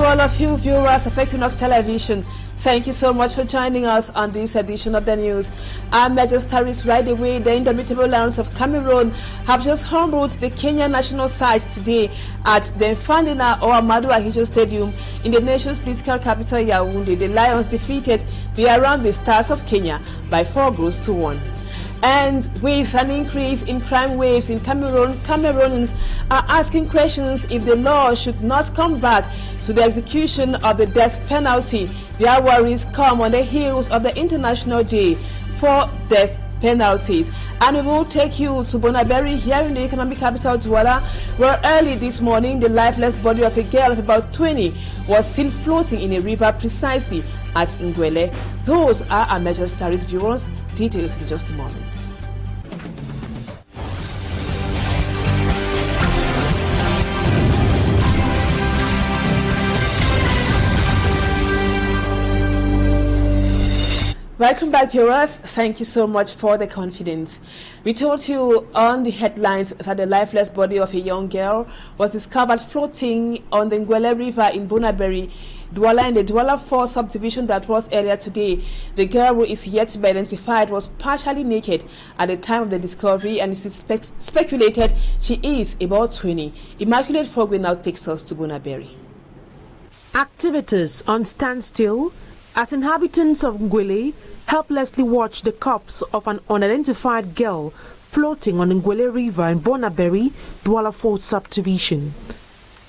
to all of you viewers of Equinoxe Television. Thank you so much for joining us on this edition of the news. Our major stories right away. The indomitable Lions of Cameroon have just humbled the Kenya national side today at the Fandina or Amadou Ahijo Stadium in the nation's political capital Yaoundé. The Lions defeated the Harambee Stars of Kenya by 4-1. And with an increase in crime waves in Cameroon, Cameroonians are asking questions if the law should not come back to the execution of the death penalty. Their worries come on the heels of the International Day for Death Penalties. And we will take you to Bonaberi here in the economic capital Douala, where early this morning the lifeless body of a girl of about 20 was seen floating in a river precisely at Ngwele. Those are our major stories, viewers. Details in just a moment. Welcome back, viewers. Thank you so much for the confidence. We told you on the headlines that the lifeless body of a young girl was discovered floating on the Ngwele River in Bonaberi, Douala, in the Douala 4 subdivision that was earlier today. The girl, who is yet to be identified, was partially naked at the time of the discovery, and it is speculated she is about 20. Immaculate Fogwe now takes us to Bonaberi. Activities on standstill as inhabitants of Ngwele helplessly watch the corpse of an unidentified girl floating on the Ngwele River in Bonaberi, Douala 4 subdivision.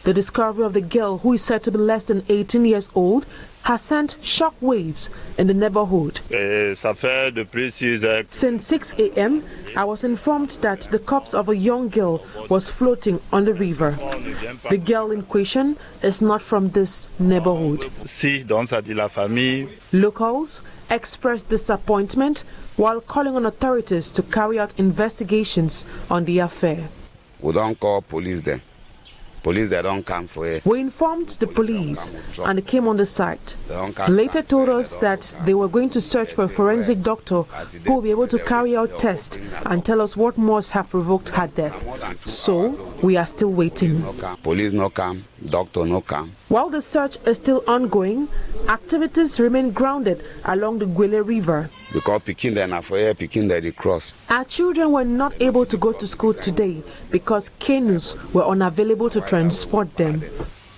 The discovery of the girl, who is said to be less than 18 years old, has sent shock waves in the neighborhood. Since 6 a.m., I was informed that the corpse of a young girl was floating on the river. The girl in question is not from this neighborhood. Locals expressed disappointment while calling on authorities to carry out investigations on the affair. We don't call police then. Police, they don't come for it. We informed the police and they came on the site. They later told us that they were going to search for a forensic doctor who will be able to carry out tests and tell us what must have provoked her death. So, we are still waiting. Police no come, doctor no come. While the search is still ongoing, activities remain grounded along the Ngwele River. Because Pekin then for here, Pekin they cross. Our children were not able to go to school today because canoes were unavailable to transport them.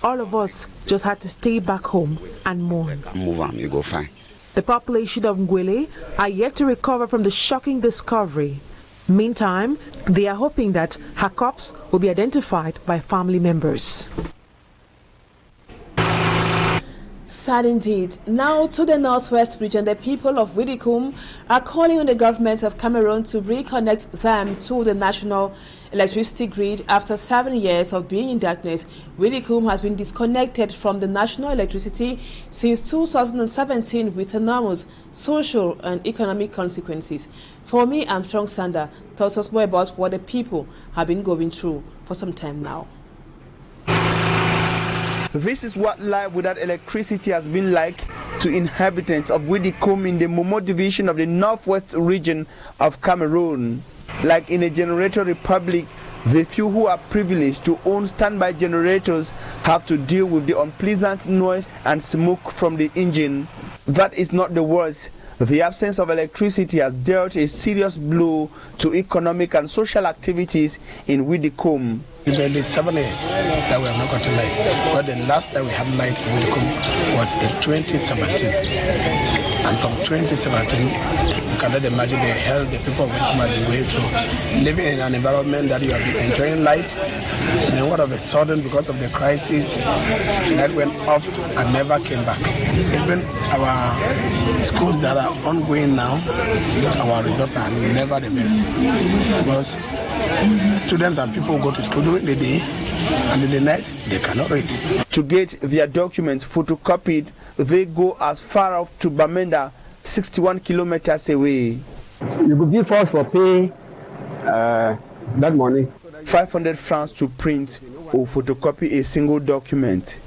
All of us just had to stay back home and mourn. Move on, you go fine. The population of Ngwele are yet to recover from the shocking discovery. Meantime, they are hoping that her corpse will be identified by family members. Sad indeed. Now to the northwest region, the people of Widikum are calling on the government of Cameroon to reconnect them to the national electricity grid after 7 years of being in darkness. Widikum has been disconnected from the national electricity since 2017 with enormous social and economic consequences. For me, Armstrong Sander tells us more about what the people have been going through for some time now. This is what life without electricity has been like to inhabitants of Widikum in the Momo division of the northwest region of Cameroon. Like in a generator republic, the few who are privileged to own standby generators have to deal with the unpleasant noise and smoke from the engine. That is not the worst. The absence of electricity has dealt a serious blow to economic and social activities in Widikum. It's barely 7 years that we have not gotten light. But the last time we had light in Widikum was in 2017. And from 2017, you cannot imagine the hell the people of Widikum have been going through. Living in an environment that you have been enjoying light, and then all of a sudden, because of the crisis, light went off and never came back. Even our schools that are ongoing now, our results are never the best. Because students and people go to school during the day, and in the night, they cannot read. To get their documents photocopied, they go as far off to Bamenda, 61 kilometers away. You could give us for pay that money. 500 francs to print or photocopy a single document.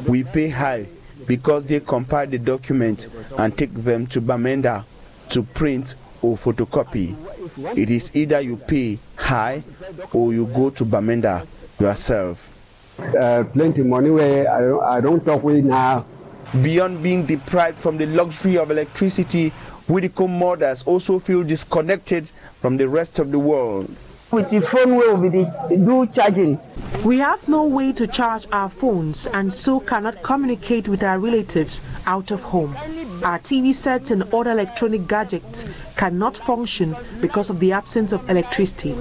We pay high because they compile the document and take them to Bamenda to print or photocopy. It is either you pay high or you go to Bamenda yourself. Plenty money where I don't talk with now. Beyond being deprived from the luxury of electricity, Widicom mothers also feel disconnected from the rest of the world. With the phone will be do charging. We have no way to charge our phones and so cannot communicate with our relatives out of home. Our TV sets and other electronic gadgets cannot function because of the absence of electricity.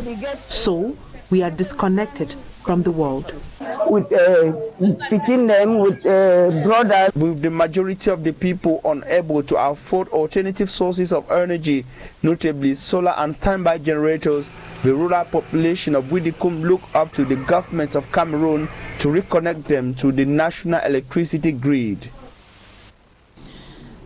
So we are disconnected from the world. With between them, with brothers. With the majority of the people unable to afford alternative sources of energy, notably solar and standby generators, the rural population of Widicom look up to the government of Cameroon to reconnect them to the national electricity grid.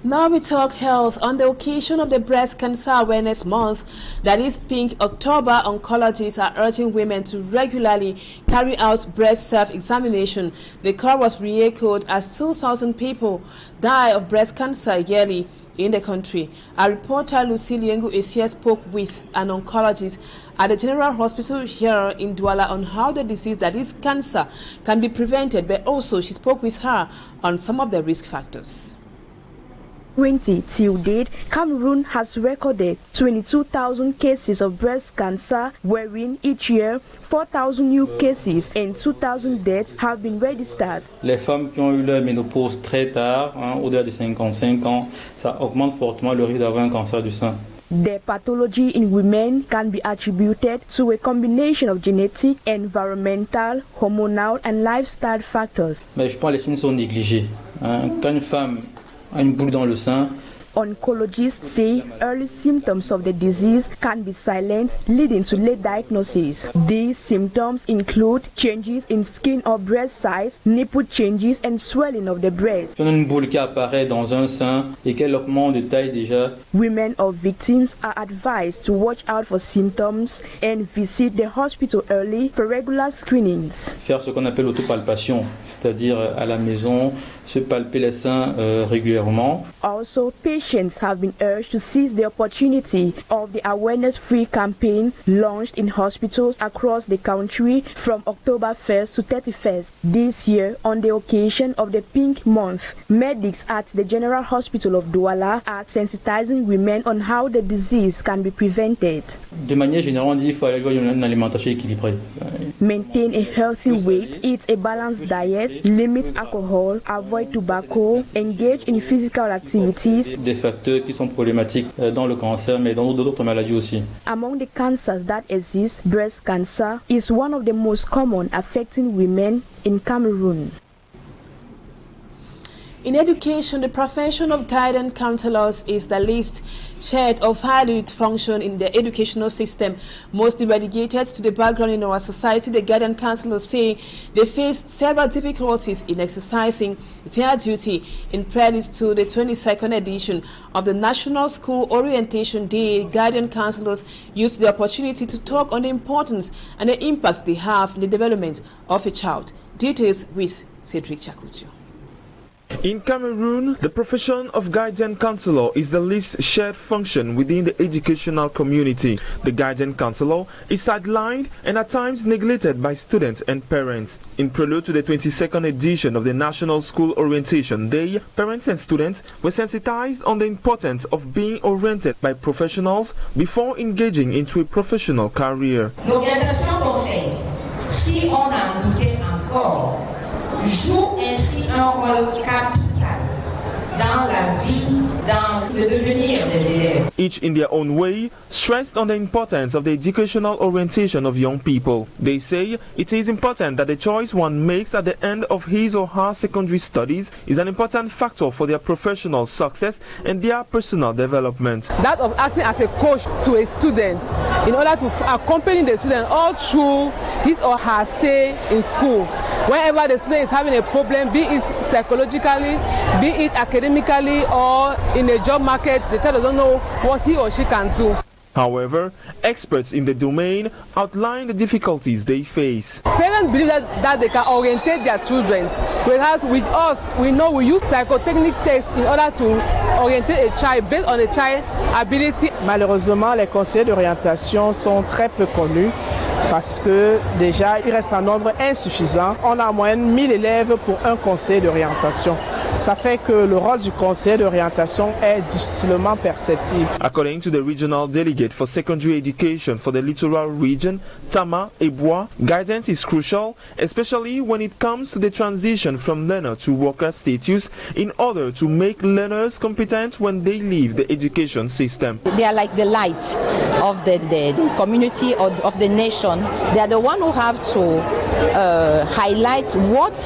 Now we talk health. On the occasion of the Breast Cancer Awareness Month, that is Pink October, oncologists are urging women to regularly carry out breast self-examination. The call was re-echoed as 2,000 people die of breast cancer yearly in the country. Our reporter Lucille Yengu spoke with an oncologist at the General Hospital here in Douala on how the disease, that is cancer, can be prevented, but also she spoke with her on some of the risk factors. Till date, Cameroon has recorded 22,000 cases of breast cancer, wherein each year 4,000 new cases and 2,000 deaths have been registered. Les femmes qui ont eu leur ménopause très tard, au-delà de 55 ans, ça augmente fortement le risque d'avoir un cancer du sein. The pathology in women can be attributed to a combination of genetic, environmental, hormonal and lifestyle factors. Mais je pense que les signes sont négligés. Quand une femme a une boule dans le sein, oncologists say early symptoms of the disease can be silent, leading to late diagnosis. These symptoms include changes in skin or breast size, nipple changes and swelling of the breast. Si on a une boule qui apparaît dans un sein et qu'elle augmente de taille déjà, women or victims are advised to watch out for symptoms and visit the hospital early for regular screenings. Faire ce qu'on appelle l'autopalpation, c'est-à-dire à la maison, se palper les seins régulièrement. Also, patients have been urged to seize the opportunity of the awareness-free campaign launched in hospitals across the country from October 1st to 31st. This year, on the occasion of the Pink Month, medics at the General Hospital of Douala are sensitizing women on how the disease can be prevented. De manière générale, on dit qu'il faut avoir une alimentation équilibrée. Maintain a healthy weight, eat a balanced diet, limit alcohol, avoid tobacco, engage in physical activities. Des facteurs qui sont problématiques dans le cancer, mais dans d'autres maladies aussi. Among the cancers that exist, breast cancer is one of the most common affecting women in Cameroon. In education, the profession of guidance counselors is the least shared or valued function in the educational system. Mostly relegated to the background in our society, the guidance counselors say they face several difficulties in exercising their duty. In prelude to the 22nd edition of the National School Orientation Day, guidance counselors used the opportunity to talk on the importance and the impacts they have in the development of a child. Details with Cedric Chakucho. In Cameroon, the profession of guardian counselor is the least shared function within the educational community. The guardian counselor is sidelined and at times neglected by students and parents. In prelude to the 22nd edition of the National School Orientation Day, parents and students were sensitized on the importance of being oriented by professionals before engaging into a professional career. L'orientation conseil, si on en doutait encore, joue ainsi un rôle capital dans la vie, dans le devenir des élèves. Each in their own way stressed on the importance of the educational orientation of young people. They say it is important that the choice one makes at the end of his or her secondary studies is an important factor for their professional success and their personal development. That of acting as a coach to a student in order to accompany the student all through his or her stay in school. Whenever the student is having a problem, be it psychologically, be it academically, or in a job market, the child doesn't know what he or she can do. However, experts in the domain outline the difficulties they face. Parents believe that they can orientate their children, whereas with us, we know we use psychotechnic tests in order to orienter a child based on a child's ability. Malheureusement, les conseillers d'orientation sont très peu connus parce que déjà, il reste un nombre insuffisant. On a en moyenne 1000 élèves pour un conseiller d'orientation. Ça fait que le rôle du conseiller d'orientation est difficilement perceptible. According to the regional delegate for secondary education for the littoral region, Tama Ebois, guidance is crucial, especially when it comes to the transition from learner to worker status in order to make learners competent when they leave the education system. They are like the light of the community or of the nation. They are the one who have to highlight what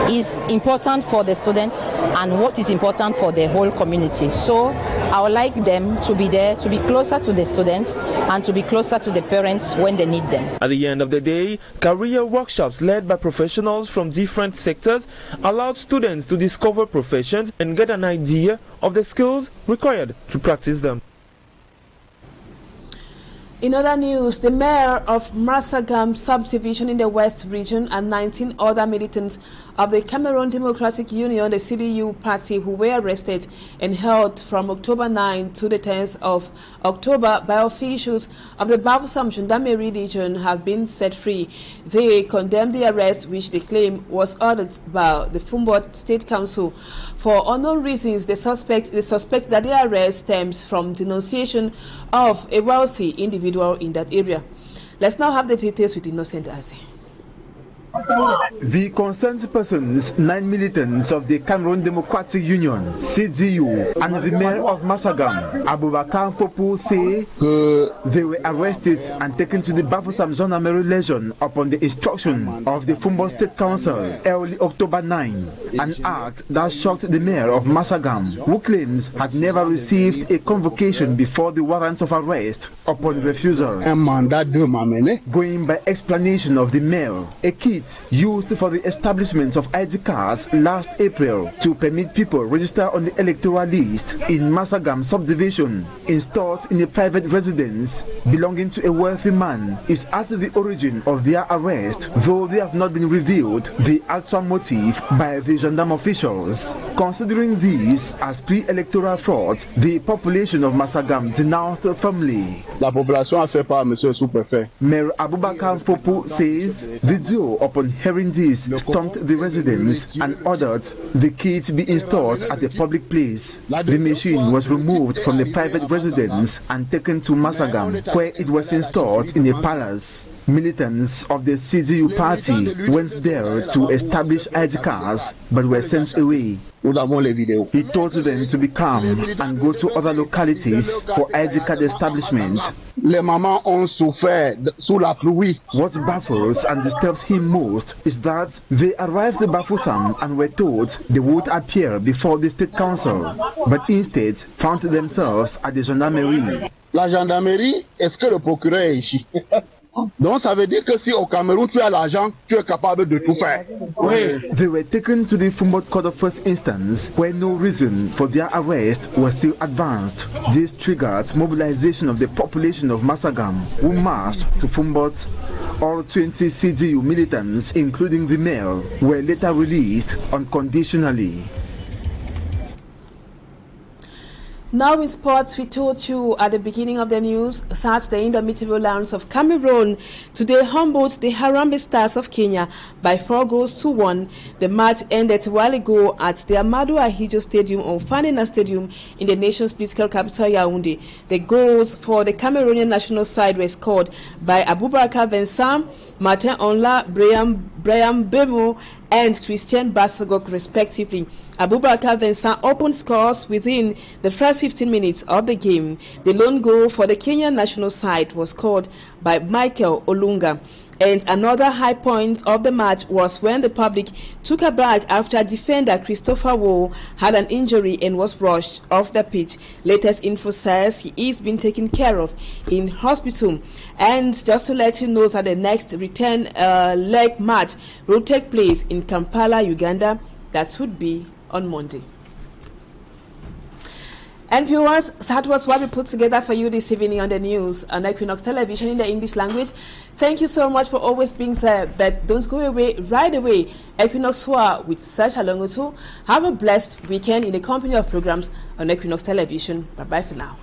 is important for the students and what is important for the whole community. So I would like them to be there, to be closer to the students and to be closer to the parents when they need them. At the end of the day, career workshops led by professionals from different sectors allowed students to discover professions and get an idea of the skills required to practice them. In other news, the mayor of Masagam subdivision in the West region and 19 other militants of the Cameroon Democratic Union, the CDU party, who were arrested and held from October 9 to the 10th of October by officials of the Bafoussam Gendarmerie region, have been set free. They condemned the arrest, which they claim was ordered by the Fumbot State Council. For unknown reasons, they suspect that the arrest stems from denunciation of a wealthy individual in that area. Let's now have the details with Innocent Aze. The concerned persons, 9 militants of the Cameroon Democratic Union, CDU, and the mayor of Masagam, Abubakar Fopu, say they were arrested and taken to the Bafoussam Gendarmerie Legion upon the instruction of the Fumbo State Council early October 9, an act that shocked the mayor of Masagam, who claims had never received a convocation before the warrants of arrest upon refusal. Going by explanation of the mayor, a kit used for the establishment of ID cards last April to permit people register on the electoral list in Masagam subdivision installed in a private residence belonging to a wealthy man is at the origin of their arrest, though they have not been revealed the actual motive by the gendarme officials. Considering this as pre-electoral fraud, the population of Masagam denounced firmly. La population a fait part, Monsieur le sous-préfet. Mayor Abubakar Fopu says video upon hearing this stormed the residence and ordered the kit be installed at a public place. The machine was removed from the private residence and taken to Masagam, where it was installed in a palace. Militants of the CDU party went there to establish ID cards but were sent away. He told them to be calm and go to other localities for ID card establishment. What baffles and disturbs him most is that they arrived at Bafoussam and were told they would appear before the state council, but instead found themselves at the gendarmerie. La gendarmerie, est-ce que le procureur est ici? Donc ça veut dire que si au Cameroun tu as l'argent, tu es capable de tout faire. They were taken to the Fumbot Court of First Instance, where no reason for their arrest was still advanced. This triggered mobilization of the population of Masagam, who marched to Fumbot. All 20 CDU militants, including the mayor, were later released unconditionally. Now in sports, we told you at the beginning of the news that the indomitable Lions of Cameroon today humbled the Harambee Stars of Kenya by 4-1. The match ended a while ago at the Amadou Ahidjo Stadium or Fanina Stadium in the nation's political capital Yaoundé. The goals for the Cameroonian national side were scored by Abubakar Vincent, Martin Onla, Brian Bemo and Christian Bassagok respectively. Abubakar Vincent opened scores within the first 15 minutes of the game. The lone goal for the Kenyan national side was scored by Michael Olunga. And another high point of the match was when the public took a break after defender Christopher Woe had an injury and was rushed off the pitch. Latest info says he is being taken care of in hospital. And just to let you know that the next return leg match will take place in Kampala, Uganda. That would be on Monday. And viewers, that was what we put together for you this evening on the news on Equinoxe Television in the English language. Thank you so much for always being there, but don't go away right away. Equinoxe with such a long two. Have a blessed weekend in the company of programs on Equinoxe Television. Bye-bye for now.